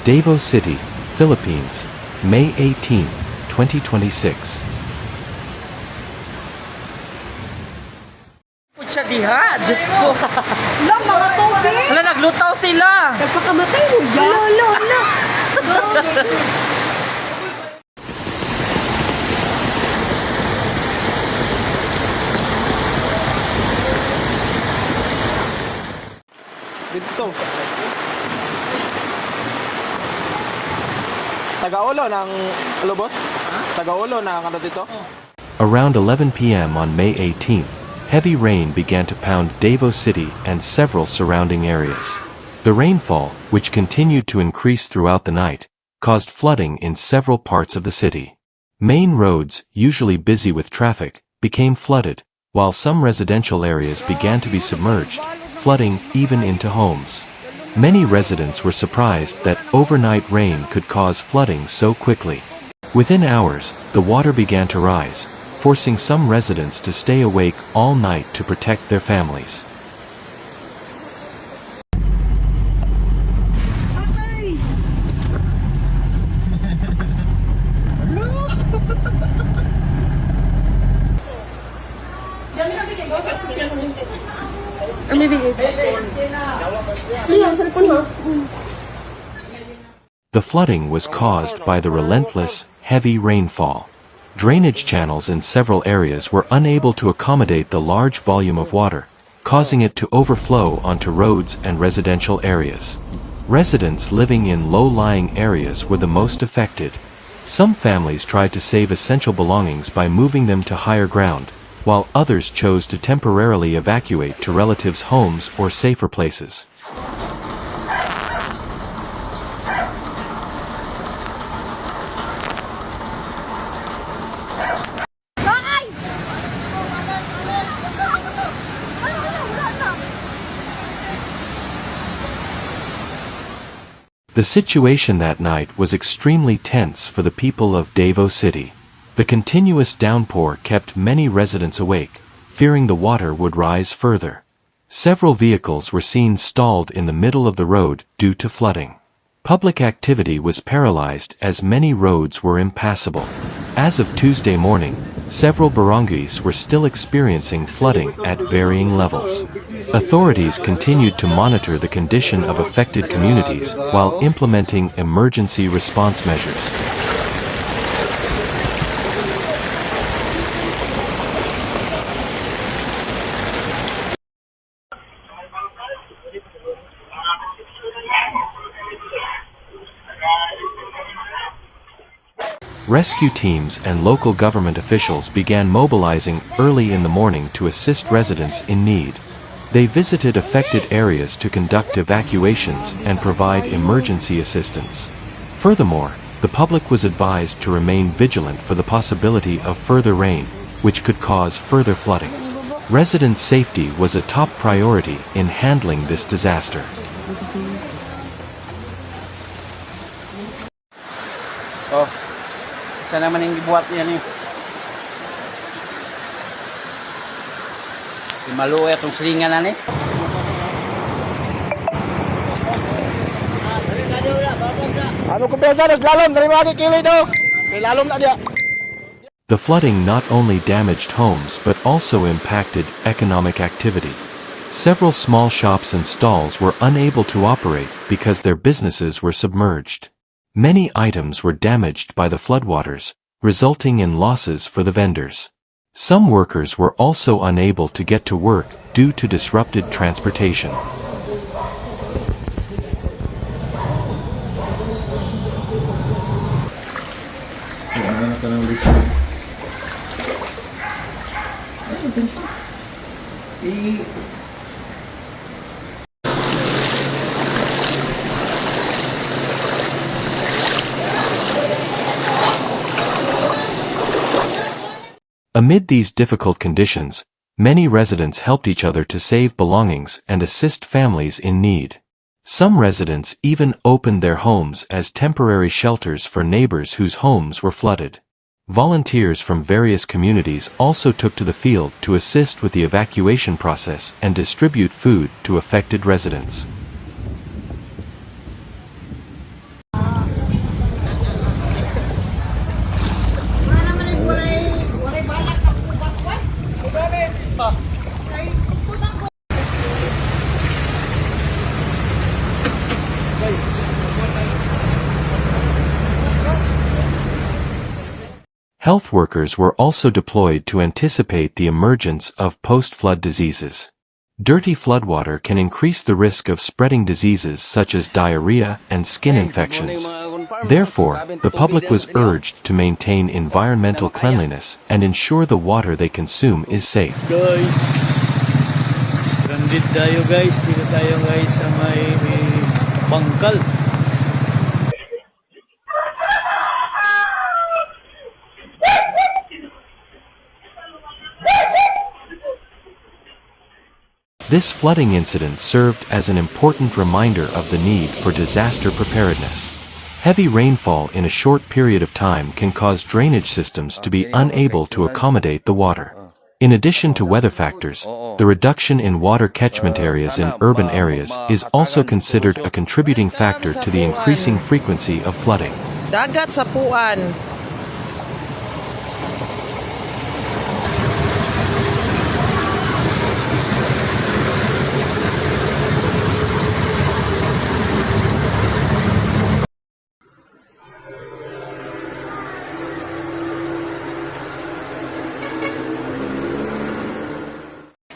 Davao City, Philippines, May 18, 2026. Siya diha, Diyos ko. Lang, mga tubig! Wala, naglutaw sila. Nagpakamatay mo dyan? Lo. Dito. Taga-ulo ng lubos? Taga-ulo na ano dito? Around 11 p.m. on May 18th, heavy rain began to pound Davao City and several surrounding areas. The rainfall, which continued to increase throughout the night, caused flooding in several parts of the city. Main roads, usually busy with traffic, became flooded, while some residential areas began to be submerged, flooding even into homes. Many residents were surprised that overnight rain could cause flooding so quickly. Within hours, the water began to rise, forcing some residents to stay awake all night to protect their families. The flooding was caused by the relentless, heavy rainfall. Drainage channels in several areas were unable to accommodate the large volume of water, causing it to overflow onto roads and residential areas. Residents living in low-lying areas were the most affected. Some families tried to save essential belongings by moving them to higher ground, while others chose to temporarily evacuate to relatives' homes or safer places. The situation that night was extremely tense for the people of Davao City. The continuous downpour kept many residents awake, fearing the water would rise further. Several vehicles were seen stalled in the middle of the road due to flooding. Public activity was paralyzed as many roads were impassable. As of Tuesday morning, several barangays were still experiencing flooding at varying levels. Authorities continued to monitor the condition of affected communities while implementing emergency response measures. Rescue teams and local government officials began mobilizing early in the morning to assist residents in need. They visited affected areas to conduct evacuations and provide emergency assistance. Furthermore, the public was advised to remain vigilant for the possibility of further rain, which could cause further flooding. Resident safety was a top priority in handling this disaster. Oh. Isa naman yung gibuhat niya niyo. Maluwi itong silingan na ni. Ano ko besa nas lalom dari mga kikili do. Kay lalom na dia. The flooding not only damaged homes but also impacted economic activity. Several small shops and stalls were unable to operate because their businesses were submerged. Many items were damaged by the floodwaters, resulting in losses for the vendors. Some workers were also unable to get to work due to disrupted transportation. Amid these difficult conditions, many residents helped each other to save belongings and assist families in need. Some residents even opened their homes as temporary shelters for neighbors whose homes were flooded. Volunteers from various communities also took to the field to assist with the evacuation process and distribute food to affected residents. Health workers were also deployed to anticipate the emergence of post-flood diseases. Dirty floodwater can increase the risk of spreading diseases such as diarrhea and skin infections. Therefore, the public was urged to maintain environmental cleanliness and ensure the water they consume is safe. Guys, stranded tayo guys. Dito tayo guys sa may bangkal. This flooding incident served as an important reminder of the need for disaster preparedness. Heavy rainfall in a short period of time can cause drainage systems to be unable to accommodate the water. In addition to weather factors, the reduction in water catchment areas in urban areas is also considered a contributing factor to the increasing frequency of flooding. Dagat sa puan.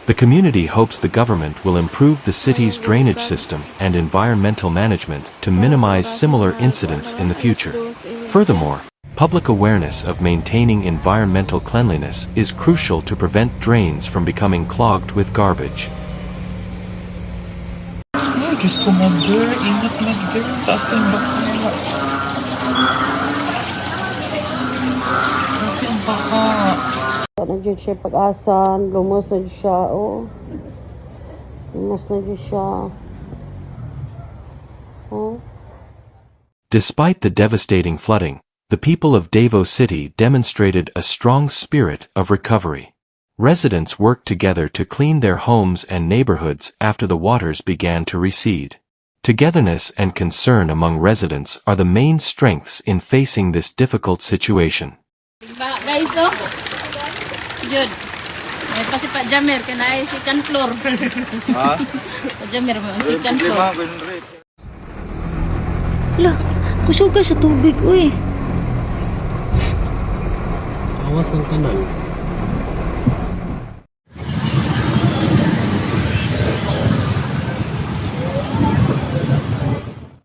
The community hopes the government will improve the city's drainage system and environmental management to minimize similar incidents in the future. Furthermore, public awareness of maintaining environmental cleanliness is crucial to prevent drains from becoming clogged with garbage. Ay, Diyos ko mag-girl. Ingat mag-girl. Taas kang baka nila. Taas kang baka. Nandiyan siya pag-asan, lumos na siya, oh. Lumos na siya. Oh. Despite the devastating flooding, the people of Davao City demonstrated a strong spirit of recovery. Residents worked together to clean their homes and neighborhoods after the waters began to recede. Togetherness and concern among residents are the main strengths in facing this difficult situation. Guys, oh. Jud. May pa si Pak Jamir kena ay second floor. Ha? Pak Jamir mo second floor. Lah, kusuga sa tubig, uy. Awas ng kanal.